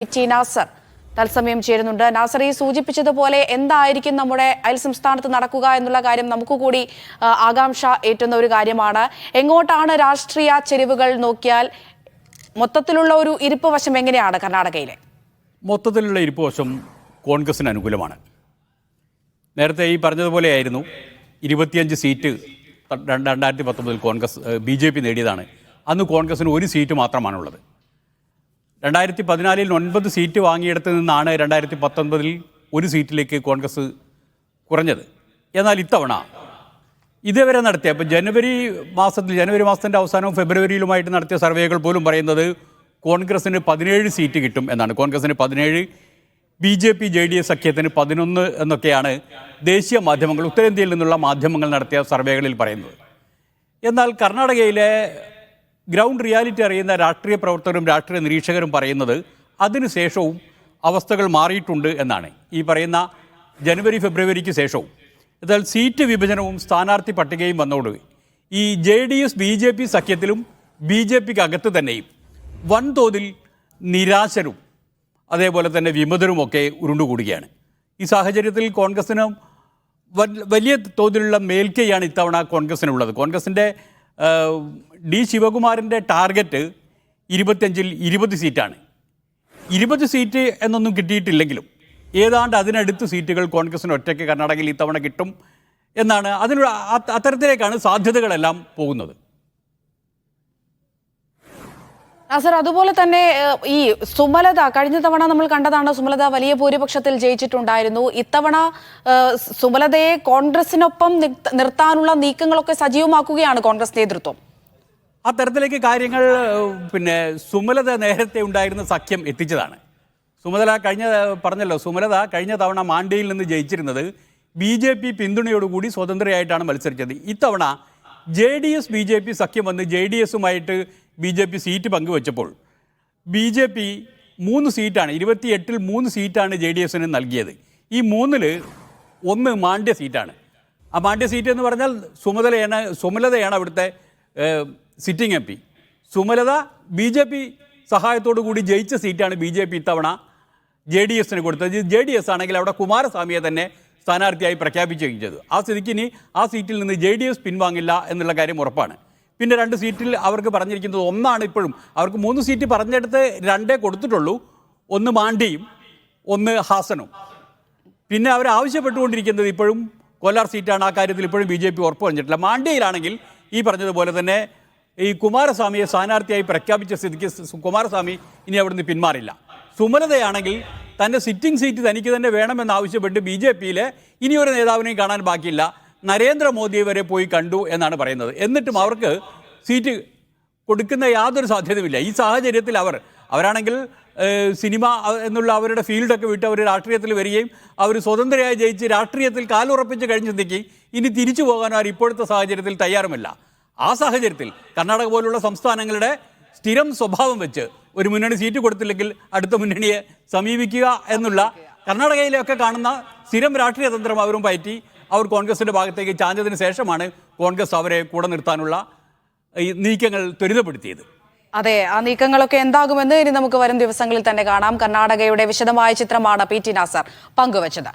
T Nasar തത്സമയം ചേരുന്നുണ്ട്. നാസർ, ഈ സൂചിപ്പിച്ചതുപോലെ എന്തായിരിക്കും നമ്മുടെ അയൽ സംസ്ഥാനത്ത് നടക്കുക എന്നുള്ള കാര്യം നമുക്ക് കൂടി ആകാംക്ഷ ഏറ്റുന്ന ഒരു കാര്യമാണ്. എങ്ങോട്ടാണ് രാഷ്ട്രീയ ചെരിവുകൾ നോക്കിയാൽ മൊത്തത്തിലുള്ള ഒരു ഇരിപ്പ് വശം എങ്ങനെയാണ് കർണാടകയിലെ? മൊത്തത്തിലുള്ള ഇരിപ്പ് വശം കോൺഗ്രസിന് അനുകൂലമാണ്. നേരത്തെ ഈ പറഞ്ഞതുപോലെയായിരുന്നു 25 സീറ്റ് 2019 കോൺഗ്രസ് BJP നേടിയതാണ്. അന്ന് കോൺഗ്രസിന് ഒരു സീറ്റ് മാത്രമാണുള്ളത്. 2014 9 സീറ്റ് വാങ്ങിയെടുത്ത് നിന്നാണ് 2019 ഒരു സീറ്റിലേക്ക് കോൺഗ്രസ് കുറഞ്ഞത്. എന്നാൽ ഇത്തവണ ഇതേവരെ നടത്തിയ ഇപ്പോൾ ജനുവരി മാസത്തിൻ്റെ അവസാനവും ഫെബ്രുവരിയിലുമായിട്ട് നടത്തിയ സർവേകൾ പോലും പറയുന്നത് കോൺഗ്രസിന് 17 സീറ്റ് കിട്ടും എന്നാണ്. കോൺഗ്രസിന് 17, BJP JDS സഖ്യത്തിന് 11 എന്നൊക്കെയാണ് ദേശീയ മാധ്യമങ്ങൾ, ഉത്തരേന്ത്യയിൽ നിന്നുള്ള മാധ്യമങ്ങൾ നടത്തിയ സർവേകളിൽ പറയുന്നത്. എന്നാൽ കർണാടകയിലെ ഗ്രൗണ്ട് റിയാലിറ്റി അറിയുന്ന രാഷ്ട്രീയ പ്രവർത്തകരും രാഷ്ട്രീയ നിരീക്ഷകരും പറയുന്നത് അതിനുശേഷവും അവസ്ഥകൾ മാറിയിട്ടുണ്ട് എന്നാണ്. ഈ പറയുന്ന ജനുവരി ഫെബ്രുവരിക്ക് ശേഷവും. എന്നാൽ സീറ്റ് വിഭജനവും സ്ഥാനാർത്ഥി പട്ടികയും വന്നോട് ഈ JDS BJP സഖ്യത്തിലും BJPക്ക് അകത്ത് തന്നെയും വൻതോതിൽ നിരാശരും അതേപോലെ തന്നെ വിമതരുമൊക്കെ ഉരുണ്ടുകൂടുകയാണ്. ഈ സാഹചര്യത്തിൽ കോൺഗ്രസിന് വലിയ തോതിലുള്ള മേൽക്കൈയാണ് ഇത്തവണ കോൺഗ്രസിനുള്ളത്. കോൺഗ്രസിൻ്റെ D. ശിവകുമാറിൻ്റെ ടാർഗറ്റ് 25-ൽ 20 സീറ്റാണ്. 20 സീറ്റ് എന്നൊന്നും കിട്ടിയിട്ടില്ലെങ്കിലും ഏതാണ്ട് അതിനടുത്ത് സീറ്റുകൾ കോൺഗ്രസിന് ഒറ്റയ്ക്ക് കർണാടകയിൽ ഇത്തവണ കിട്ടും എന്നാണ്. അതിനുള്ള അത്തരത്തിലേക്കാണ് സാധ്യതകളെല്ലാം പോകുന്നത്. നാസർ, അതുപോലെ തന്നെ ഈ സുമലത കഴിഞ്ഞ തവണ നമ്മൾ കണ്ടതാണ്. സുമലത വലിയ ഭൂരിപക്ഷത്തിൽ ജയിച്ചിട്ടുണ്ടായിരുന്നു. ഇത്തവണ സുമലതയെ കോൺഗ്രസിനൊപ്പം നിർത്താനുള്ള നീക്കങ്ങളൊക്കെ സജീവമാക്കുകയാണ് കോൺഗ്രസ് നേതൃത്വം. ആ തരത്തിലേക്ക് കാര്യങ്ങൾ സുമലത നേരത്തെ ഉണ്ടായിരുന്ന സഖ്യം എത്തിച്ചതാണ്. സുമലത കഴിഞ്ഞ തവണ മാണ്ഡ്യയിൽ നിന്ന് ജയിച്ചിരുന്നത് BJP പിന്തുണയോടുകൂടി സ്വതന്ത്രയായിട്ടാണ് മത്സരിച്ചത്. ഇത്തവണ JDS BJP സഖ്യം വന്ന് JDSുമായിട്ട് BJP സീറ്റ് പങ്കുവച്ചപ്പോൾ BJP 3 സീറ്റാണ്, 28-ൽ 3 സീറ്റാണ് JDSന് നൽകിയത്. ഈ 3-ൽ 1 മാണ്ഡ്യ സീറ്റാണ്. ആ മാണ്ഡ്യ സീറ്റ് എന്ന് പറഞ്ഞാൽ സുമലതയാണ് അവിടുത്തെ സിറ്റിംഗ് MP. സുമലത BJP സഹായത്തോടു കൂടി ജയിച്ച സീറ്റാണ് BJP ഇത്തവണ JDSന് കൊടുത്തത്. JDS ആണെങ്കിൽ അവിടെ കുമാരസ്വാമിയെ തന്നെ സ്ഥാനാർത്ഥിയായി പ്രഖ്യാപിക്കുകയും ചെയ്തു. ആ സ്ഥിതിക്ക് ഇനി ആ സീറ്റിൽ നിന്ന് JDS പിൻവാങ്ങില്ല എന്നുള്ള കാര്യം ഉറപ്പാണ്. പിന്നെ 2 സീറ്റിൽ അവർക്ക് പറഞ്ഞിരിക്കുന്നത് ഒന്നാണ്. ഇപ്പോഴും അവർക്ക് 3 സീറ്റ് പറഞ്ഞെടുത്ത് 2 കൊടുത്തിട്ടുള്ളൂ. 1 മാണ്ഡ്യയും 1 ഹാസനും. പിന്നെ അവർ ആവശ്യപ്പെട്ടുകൊണ്ടിരിക്കുന്നത് ഇപ്പോഴും കോലാർ സീറ്റാണ്. ആ കാര്യത്തിൽ ഇപ്പോഴും BJP ഉറപ്പ് പറഞ്ഞിട്ടില്ല. മാണ്ഡ്യയിലാണെങ്കിൽ ഈ പറഞ്ഞതുപോലെ തന്നെ ഈ കുമാരസ്വാമിയെ സ്ഥാനാർത്ഥിയായി പ്രഖ്യാപിച്ച സ്ഥിതിക്ക് കുമാരസ്വാമി ഇനി അവിടുന്ന് പിന്മാറില്ല. സുമലതയാണെങ്കിൽ തൻ്റെ സിറ്റിംഗ് സീറ്റ് തനിക്ക് തന്നെ വേണമെന്നാവശ്യപ്പെട്ട് BJPയിലെ ഇനിയൊരു നേതാവിനെയും കാണാൻ ബാക്കിയില്ല. നരേന്ദ്രമോദിയെ വരെ പോയി കണ്ടു എന്നാണ് പറയുന്നത്. എന്നിട്ടും അവർക്ക് സീറ്റ് കൊടുക്കുന്ന യാതൊരു സാധ്യതയുമില്ല. ഈ സാഹചര്യത്തിൽ അവരാണെങ്കിൽ സിനിമ എന്നുള്ള അവരുടെ ഫീൽഡൊക്കെ വിട്ട് അവർ രാഷ്ട്രീയത്തിൽ വരികയും അവർ സ്വതന്ത്രയായി ജയിച്ച് രാഷ്ട്രീയത്തിൽ കാലുറപ്പിച്ച് കഴിഞ്ഞ സ്ഥിതിക്ക് ഇനി തിരിച്ചു പോകാൻ അവർ ഇപ്പോഴത്തെ സാഹചര്യത്തിൽ തയ്യാറുമില്ല. ആ സാഹചര്യത്തിൽ കർണാടക പോലുള്ള സംസ്ഥാനങ്ങളുടെ സ്ഥിരം സ്വഭാവം വെച്ച് ഒരു മുന്നണി സീറ്റ് കൊടുത്തില്ലെങ്കിൽ അടുത്ത മുന്നണിയെ സമീപിക്കുക എന്നുള്ള കർണാടകയിലൊക്കെ കാണുന്ന സ്ഥിരം രാഷ്ട്രീയ തന്ത്രം അവരും പയറ്റി അവർ കോൺഗ്രസിൻ്റെ ഭാഗത്തേക്ക് ചാഞ്ഞതിന് ശേഷമാണ് കോൺഗ്രസ് അവരെ കൂടെ നിർത്താനുള്ള ഈ നീക്കങ്ങൾ ത്വരിതപ്പെടുത്തിയത്. അതെ, ആ നീക്കങ്ങളൊക്കെ എന്താകുമെന്ന് ഇനി നമുക്ക് വരും ദിവസങ്ങളിൽ തന്നെ കാണാം. കർണാടകയുടെ വിശദമായ ചിത്രമാണ് PT നാസർ പങ്കുവച്ചത്.